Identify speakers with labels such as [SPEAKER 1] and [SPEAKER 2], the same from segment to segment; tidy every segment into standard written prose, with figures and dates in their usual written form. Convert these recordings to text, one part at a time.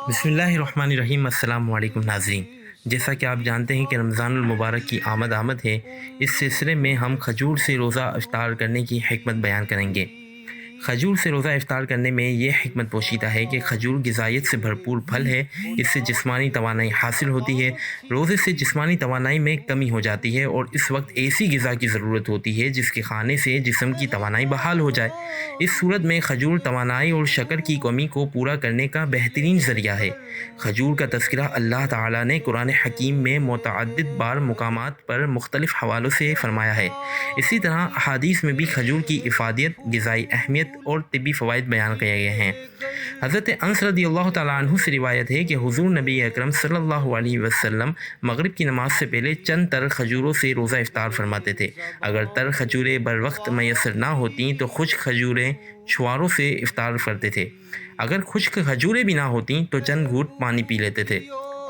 [SPEAKER 1] بسم اللہ الرحمن الرحیم۔ السلام علیکم ناظرین، جیسا کہ آپ جانتے ہیں کہ رمضان المبارک کی آمد ہے۔ اس سلسلے میں ہم کھجور سے روزہ افطار کرنے کی حکمت بیان کریں گے۔ کھجور سے روزہ افطار کرنے میں یہ حکمت پوشیدہ ہے کہ کھجور غذائیت سے بھرپور پھل ہے۔ اس سے جسمانی توانائی حاصل ہوتی ہے۔ روزے سے جسمانی توانائی میں کمی ہو جاتی ہے اور اس وقت ایسی غذا کی ضرورت ہوتی ہے جس کے کھانے سے جسم کی توانائی بحال ہو جائے۔ اس صورت میں کھجور توانائی اور شکر کی کمی کو پورا کرنے کا بہترین ذریعہ ہے۔ کھجور کا تذکرہ اللہ تعالیٰ نے قرآن حکیم میں متعدد بار مقامات پر مختلف حوالوں سے فرمایا ہے۔ اسی طرح احادیث میں بھی کھجور کی افادیت، غذائی اہمیت اور طبی فوائد بیان کیے گئے ہیں۔ حضرت انس رضی اللہ تعالیٰ عنہ سے روایت ہے کہ حضور نبی اکرم صلی اللہ علیہ وسلم مغرب کی نماز سے پہلے چند تر کھجوروں سے روزہ افطار فرماتے تھے۔ اگر تر کھجوریں بر وقت میسر نہ ہوتیں تو خشک کھجوریں چھواروں سے افطار کرتے تھے۔ اگر خشک کھجوریں بھی نہ ہوتیں تو چند گھونٹ پانی پی لیتے تھے۔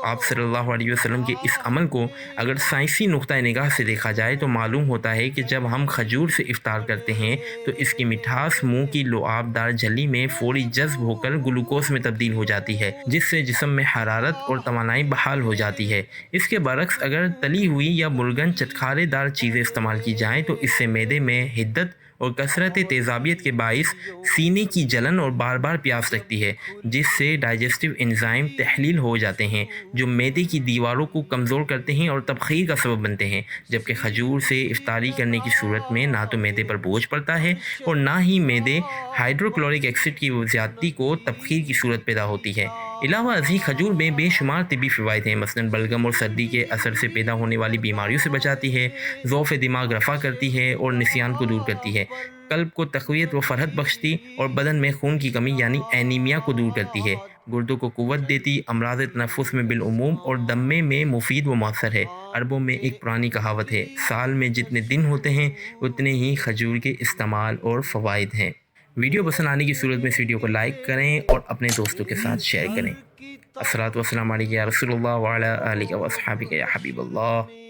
[SPEAKER 1] آپ صلی اللہ علیہ وسلم کے اس عمل کو اگر سائنسی نقطۂ نگاہ سے دیکھا جائے تو معلوم ہوتا ہے کہ جب ہم کھجور سے افطار کرتے ہیں تو اس کی مٹھاس منہ کی لعاب دار جھلی میں فوری جذب ہو کر گلوکوز میں تبدیل ہو جاتی ہے، جس سے جسم میں حرارت اور توانائی بحال ہو جاتی ہے۔ اس کے برعکس اگر تلی ہوئی یا ملگن چٹخارے دار چیزیں استعمال کی جائیں تو اس سے معدے میں حدت اور کثرت تیزابیت کے باعث سینے کی جلن اور بار بار پیاس لگتی ہے، جس سے ڈائجسٹو انزائم تحلیل ہو جاتے ہیں جو معدے کی دیواروں کو کمزور کرتے ہیں اور تبخیر کا سبب بنتے ہیں، جبکہ کھجور سے افطاری کرنے کی صورت میں نہ تو معدے پر بوجھ پڑتا ہے اور نہ ہی معدے ہائیڈروکلورک ایسڈ کی زیادتی کو تبخیر کی صورت پیدا ہوتی ہے۔ علاوہ ازیں کھجور میں بے شمار طبی فوائد ہیں، مثلاً بلغم اور سردی کے اثر سے پیدا ہونے والی بیماریوں سے بچاتی ہے، ضعف دماغ رفع کرتی ہے اور نسیان کو دور کرتی ہے، قلب کو تقویت و فرحت بخشتی اور بدن میں خون کی کمی یعنی اینیمیا کو دور کرتی ہے، گردوں کو قوت دیتی، امراض تنفس میں بالعموم اور دمے میں مفید و مؤثر ہے۔ عربوں میں ایک پرانی کہاوت ہے، سال میں جتنے دن ہوتے ہیں اتنے ہی کھجور کے استعمال اور فوائد ہیں۔ ویڈیو پسند آنے کی صورت میں اس ویڈیو کو لائک کریں اور اپنے دوستوں کے ساتھ شیئر کریں۔ الصلاۃ والسلام علیک یا رسول اللہ وعلی آلہ و اصحابہ یا حبیب اللہ۔